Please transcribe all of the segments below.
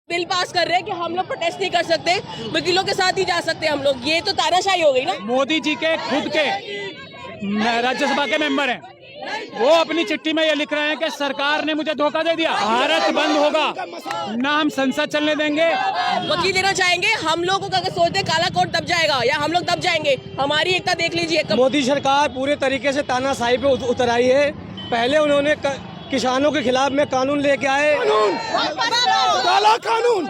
Bill pass कर रहे हैं कि हम लोग प्रोटेस्ट नहीं कर सकते, वकीलों के साथ ही जा सकते हैं हम लोग। ये तो तानाशाही हो गई ना। मोदी जी के खुद के राज्यसभा के मेंबर हैं, वो अपनी चिट्ठी में ये लिख रहे हैं कि सरकार ने मुझे धोखा दे दिया, भारत बंद होगा, ना हम संसद चलने देंगे। वकील देना चाहेंगे हम लोगों को, अगर सोचते काला कोट दब जाएगा या हम लोग दब जाएंगे। हमारी एकता देख लीजिए। मोदी सरकार पूरे तरीके से तानाशाही पे उतर आई है। पहले उन्होंने किसानों के खिलाफ में कानून लेके आए, काला कानून।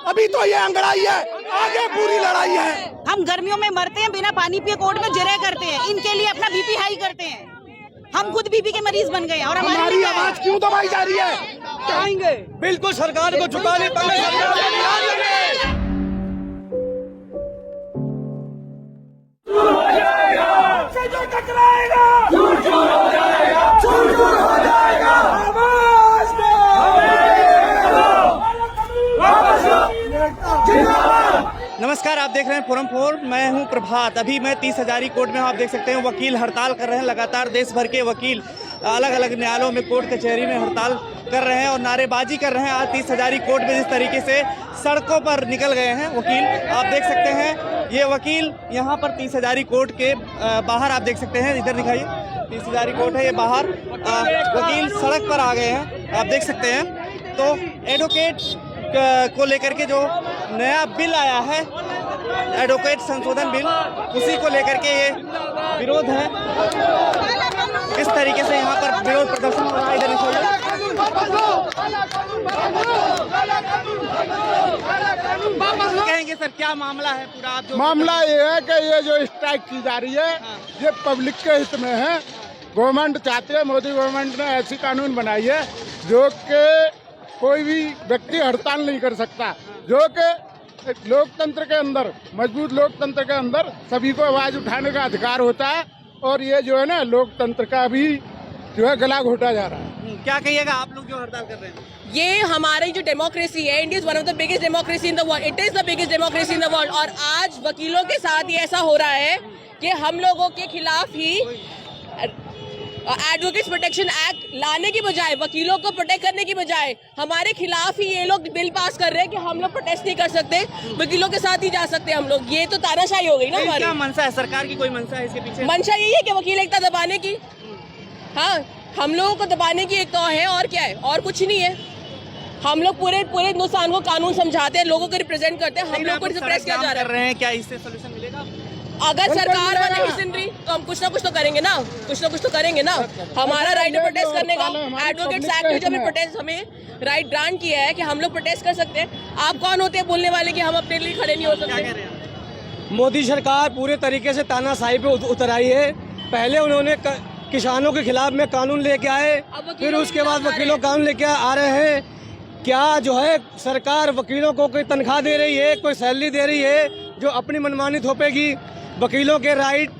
अभी तो ये अंगड़ाई है, आगे पूरी लड़ाई है। हम गर्मियों में मरते हैं, बिना पानी पिए कोर्ट में जिरह करते हैं, इनके लिए अपना बीपी हाई करते हैं। हम खुद बीपी के मरीज बन गए हैं और हमारी आवाज क्यों दबाई जा रही है? आएंगे बिल्कुल सरकार को झुका नहीं पाएंगे। नमस्कार, आप देख रहे हैं फोरम 4। मैं हूं प्रभात। अभी मैं 30 हजारी कोर्ट में हूं। आप देख सकते हैं वकील हड़ताल कर रहे हैं। लगातार देश भर के वकील अलग अलग न्यायालयों में, कोर्ट कचहरी में हड़ताल कर रहे हैं और नारेबाजी कर रहे हैं। आज 30 हजारी कोर्ट में जिस तरीके से सड़कों पर निकल गए हैं वकील, आप देख सकते हैं। ये वकील यहाँ पर 30 हजारी कोर्ट के बाहर, आप देख सकते हैं, इधर दिखाइए, 30 हजारी कोर्ट है, ये बाहर वकील सड़क पर आ गए हैं, आप देख सकते हैं। तो एडवोकेट को लेकर के जो नया बिल आया है, एडवोकेट संशोधन बिल, उसी को लेकर के ये विरोध है। किस तरीके से यहाँ पर विरोध प्रदर्शन हो रहा है, इधर कहेंगे सर, क्या मामला है पूरा? आप मामला ये है कि ये जो स्ट्राइक की जा रही है, ये पब्लिक के हित में है। गवर्नमेंट चाहती है, मोदी गवर्नमेंट ने ऐसी कानून बनाई है जो कि कोई भी व्यक्ति हड़ताल नहीं कर सकता, जो कि लोकतंत्र के अंदर, मजबूत लोकतंत्र के अंदर सभी को आवाज उठाने का अधिकार होता है। और ये जो है ना, लोकतंत्र का भी जो है गला घोटा जा रहा है। क्या कहिएगा आप लोग जो हड़ताल कर रहे हैं? ये हमारी जो डेमोक्रेसी है, India is one of the biggest democracy in the world. It is the biggest democracy in the world. और आज वकीलों के साथ ये ऐसा हो रहा है कि हम लोगों के खिलाफ ही एडवोकेट्स प्रोटेक्शन एक्ट लाने की बजाय, वकीलों को प्रोटेक्ट करने की बजाय, हमारे खिलाफ ही ये लोग बिल पास कर रहे हैं कि हम लोग प्रोटेस्ट नहीं कर सकते, वकीलों के साथ ही जा सकते हैं हम लोग। ये तो तानाशाही हो गई ना हमारी। क्या मंशा है सरकार की? कोई मंशा है इसके पीछे? मंशा यही है कि वकील एकता दबाने की। हाँ, हम लोगों को दबाने की एक तो है, और क्या है, और कुछ नहीं है। हम लोग पूरे हिंदुस्तान को कानून समझाते हैं, लोगों को रिप्रेजेंट करते हैं, हम लोग को रिप्रेस किया जा रहा है। क्या इससे सोल्यूशन मिलेगा? अगर सरकार वाले नहीं सुन रही तो हम कुछ ना कुछ तो करेंगे ना, कुछ ना कुछ तो करेंगे ना। हमारा राइट है प्रोटेस्ट करने का। एडवोकेट्स एक्ट में जो हमें प्रोटेस्ट, हमें राइट ग्रांट किया है कि हम लोग प्रोटेस्ट कर सकते हैं। आप कौन होते हैं बोलने वाले कि हम अपने लिए खड़े नहीं हो सकते? मोदी सरकार पूरे तरीके से तानाशाही पे उतर आई है। पहले उन्होंने किसानों के खिलाफ में कानून लेके आए, फिर उसके बाद वकीलों कानून लेके आ रहे हैं। क्या जो है सरकार वकीलों को कोई तनख्वाह दे रही है, कोई सैलरी दे रही है जो अपनी मनमानी थोपेगी? वकीलों के राइट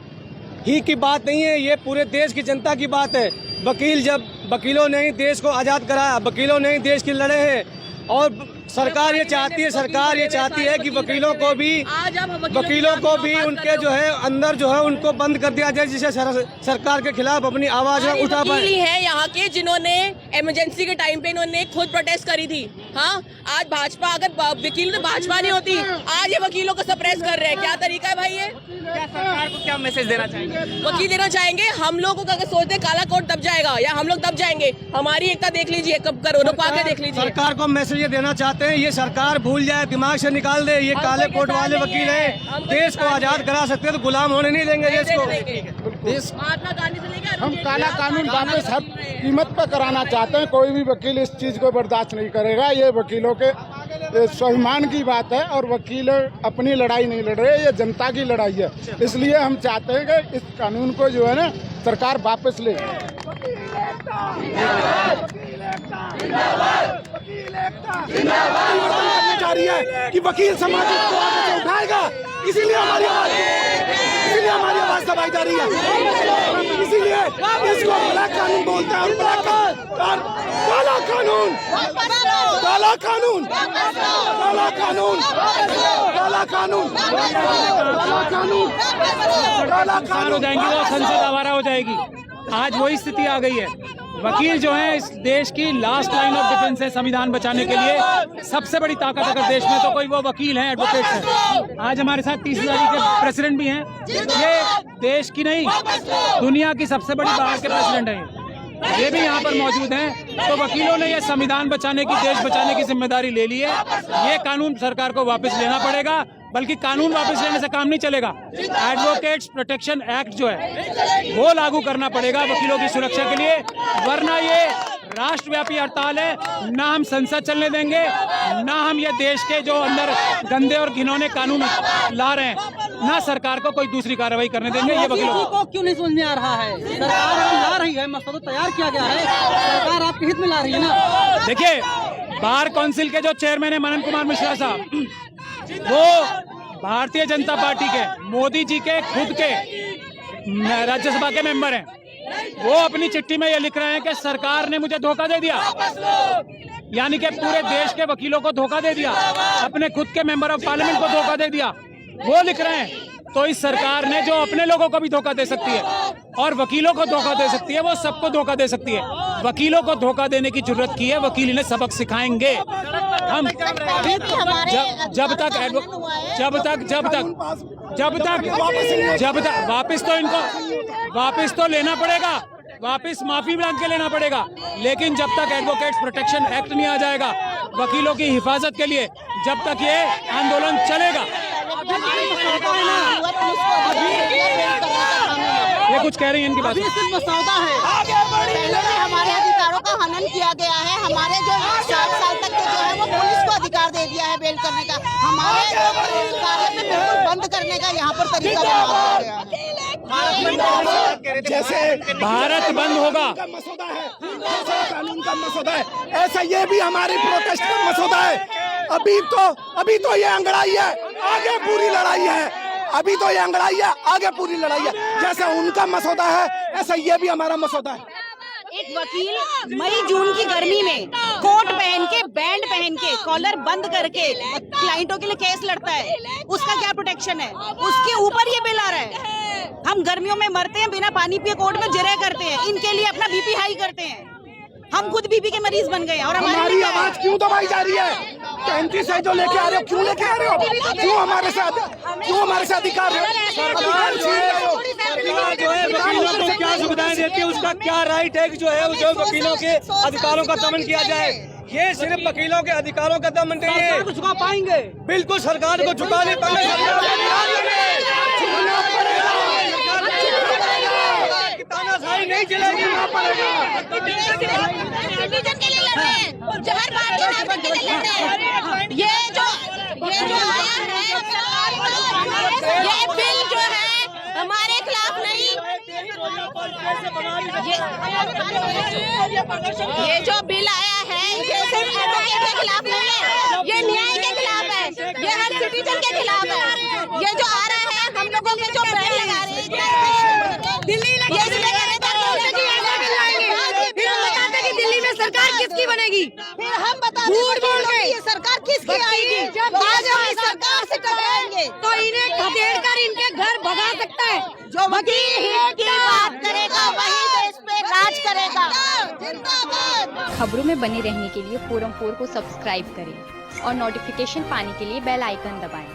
ही की बात नहीं है, ये पूरे देश की जनता की बात है। वकीलों ने ही देश को आज़ाद कराया, वकीलों ने ही देश की लड़े हैं। और सरकार ये चाहती है कि वकीलों को भी उनके जो है अंदर जो है उनको बंद कर दिया जाए, जिससे सरकार के खिलाफ अपनी आवाज उठा पाए। है यहाँ के जिन्होंने इमरजेंसी के टाइम पे इन्होंने खुद प्रोटेस्ट करी थी। हाँ, आज भाजपा, अगर वकील तो भाजपा नहीं होती, आज ये वकीलों को सप्रेस कर रहे हैं। क्या तरीका है भाई ये? क्या सरकार को क्या मैसेज देना चाहेंगे? वकील देना चाहेंगे हम लोगों को, अगर सोचते काला कोट दब जाएगा या हम लोग दब जाएंगे। हमारी एकता देख लीजिए, कब करो रुकवा के देख लीजिए। सरकार को मैसेज ये देना चाहते हैं, ये सरकार भूल जाए, दिमाग से निकाल दे। ये काले कोट वाले वकील हैं, देश को आजाद करा सकते हैं तो गुलाम होने नहीं देंगे देश को। महात्मा गांधी से लेकर हम काला कानून वापस हर कीमत पर कराना चाहते हैं। कोई भी वकील इस चीज को बर्दाश्त नहीं करेगा। ये वकीलों के स्वाभिमान की बात है और वकील अपनी लड़ाई नहीं लड़ रहे, ये जनता की लड़ाई है। इसलिए हम चाहते हैं कि इस कानून को जो है ना, सरकार वापस ले। जा रही है कि वकील समाज को आगे से उठाएगा, इसीलिए हमारी आवाज दबाई जा रही है। इसीलिए इसको ब्लैक कानून बोलते हैं। काला कानून, काला कानून, काला कानून, काला कानून, काला कानून, काला कानून हो जाएंगी, वो संसद आवारा हो जाएगी। आज वही स्थिति आ गई है। वकील जो है इस देश की लास्ट लाइन ऑफ डिफेंस है संविधान बचाने के लिए। सबसे बड़ी ताकत अगर देश में तो कोई वो वकील हैं, एडवोकेट्स हैं। आज हमारे साथ 30 हज़ारी के प्रेसिडेंट भी हैं। ये देश की नहीं दुनिया की सबसे बड़ी बाहर के प्रेसिडेंट हैं, ये भी यहाँ पर मौजूद हैं। तो वकीलों ने ये संविधान बचाने की, देश बचाने की जिम्मेदारी ले ली है। ये कानून सरकार को वापस लेना पड़ेगा, बल्कि कानून वापस लेने से काम नहीं चलेगा। एडवोकेट्स प्रोटेक्शन एक्ट जो है वो लागू करना पड़ेगा वकीलों की सुरक्षा के लिए, वरना ये राष्ट्रव्यापी हड़ताल है। ना हम संसद चलने देंगे, ना हम ये देश के जो अंदर गंदे और घिनौने कानून ला रहे हैं, ना सरकार को कोई दूसरी कार्रवाई करने देंगे। ये वकीलों को क्यों नहीं समझ में आ रहा है? सरकार ला रही है, मसौदा तैयार किया गया है, सरकार आपके हित में ला रही है ना। देखिए, बार काउंसिल के जो चेयरमैन है मनन कुमार मिश्रा साहब, वो भारतीय जनता पार्टी के, मोदी जी के खुद के राज्यसभा के मेंबर हैं। वो अपनी चिट्ठी में ये लिख रहे हैं कि सरकार ने मुझे धोखा दे दिया, यानी कि पूरे देश के वकीलों को धोखा दे दिया, अपने खुद के मेंबर ऑफ पार्लियामेंट को धोखा दे दिया। वो लिख रहे हैं। तो इस सरकार ने जो अपने लोगों को भी धोखा दे सकती है और वकीलों को धोखा दे सकती है, वो सबको धोखा दे सकती है। वकीलों को धोखा देने की जरूरत की है, वकील इन्हें सबक सिखाएंगे। हम जब तक वापस तो लेना पड़ेगा, वापस माफी मांग के लेना पड़ेगा, लेकिन जब तक एडवोकेट्स प्रोटेक्शन एक्ट नहीं आ जाएगा वकीलों की हिफाजत के लिए, जब तक ये आंदोलन चलेगा। ये कुछ कह रही है इनकी बात। मसौदा है, पहले भी हमारे अधिकारों का हनन किया गया है। हमारे जो 7 साल तक के जो है वो पुलिस को अधिकार दे दिया है बेल करने का, हमारे कार्य में बिल्कुल बंद करने का यहाँ पर तरीका बनाया गया है। जैसे भारत बंद होगा, मसौदा है, कानून का मसौदा है, ऐसा ये भी हमारी प्रोटेस्ट का मसौदा है। अभी तो ये अंगड़ाई है, आगे पूरी लड़ाई है। अभी तो ये अंगड़ाई है, आगे पूरी लड़ाई है। जैसे उनका मसौदा है, ऐसा ये भी हमारा मसौदा है। एक वकील मई जून की गर्मी में कोट पहन के, बैंड पहन के, कॉलर बंद करके क्लाइंटों के लिए केस लड़ता है, उसका क्या प्रोटेक्शन है? उसके ऊपर ये बिल आ रहा है। हम गर्मियों में मरते हैं, बिना पानी पिए कोर्ट में जिरह करते हैं, इनके लिए अपना बीपी हाई करते हैं। हम खुद बीपी के मरीज बन गए और हमारी आवाज क्यों दबाई जा रही है? 35 है जो लेके आ रहे हो, क्यों लेके आ रहे हो? क्यों हमारे साथ अधिकार है? सरकार जो है वकीलों को क्या सुविधाएं देती है, उसका क्या राइट है कि जो है जो वकीलों के अधिकारों का दमन किया जाए? ये सिर्फ वकीलों के अधिकारों का दमन नहीं है। झुका पाएंगे? बिल्कुल सरकार को झुका नहीं तानाशाही नहीं चलेगी। ये जो आया है, ये बिल जो है हमारे खिलाफ नहीं, ये जो बिल आया है ये सिर्फ एडवोकेट के खिलाफ नहीं है, ये न्याय के खिलाफ है, ये हर सिटीजन के खिलाफ है। ये जो आ रहा है, हम लोगों के जो बैन लगा रहे हैं दिल्ली दिल्ली में सरकार किसकी बनेगी? फिर हम बताते हैं ये सरकार किसकी आएगी? आज हम इस सरकार से टकराएंगे तो इन्हें खदेड़ कर इनके घर भगा सकता है। जो वकील हित की बात करेगा वही देश पे राज करेगा। जिंदाबाद। खबरों में बने रहने के लिए फोरम 4 को सब्सक्राइब करें और नोटिफिकेशन पाने के लिए बेल आइकन दबाएं।